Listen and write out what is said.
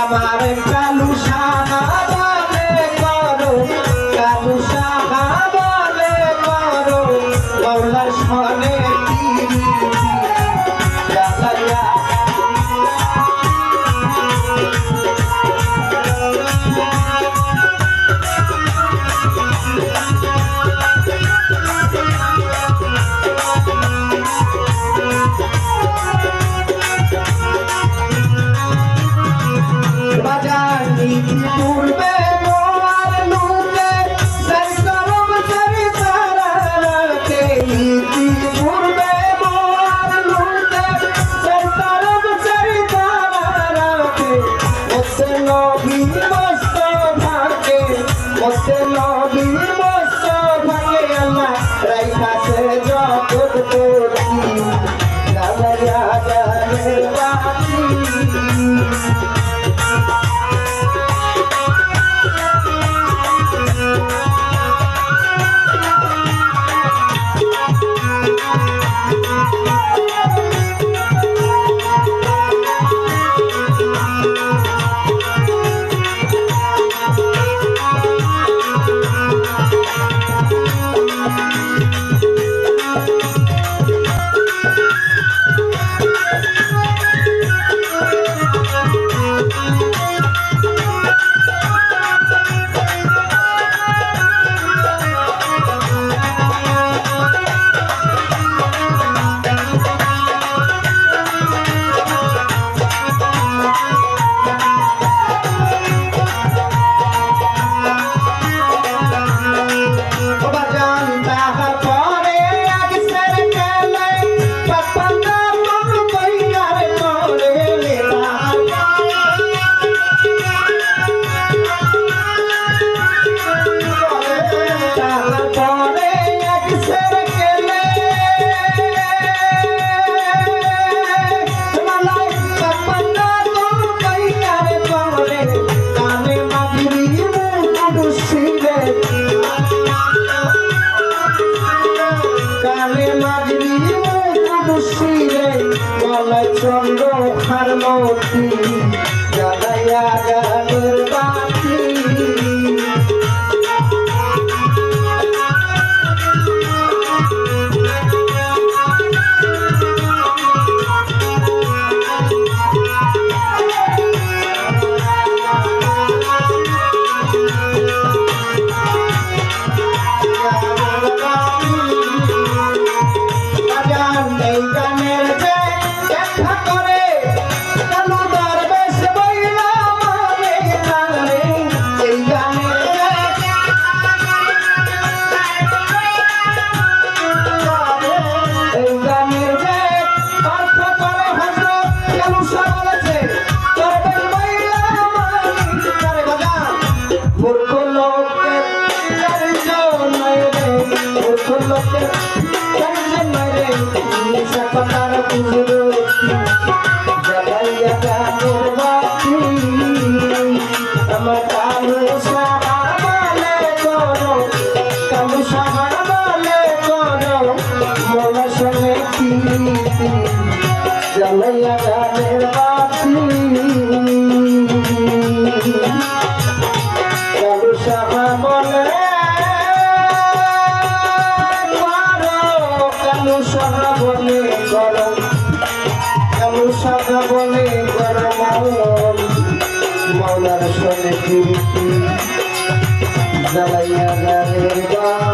আমার কালু সাহাবালে করো কালু সাহাবালে করো মৌলার সনে পূর্বে মোয়ার লুকে সরকরম সরিতারাতে পূর্বে মোয়ার লুকে সরকরম সরিতারাতে ওতে নবী মস্ত ভাগে ওতে নবী মস্ত ভাগে আল্লাহ রাইখাছে জগৎ করছি গালায়া গালের বাতি চন্দ্র খারমতি জ্বালাইয়া গালের বাতি জ্বালাইয়া গালের বাতি কালু সাহা বলে কালু সাহা বলে গরম কালু সাহা বলে গরম মৌলার সনে জ্বালাইয়া গালের বাতি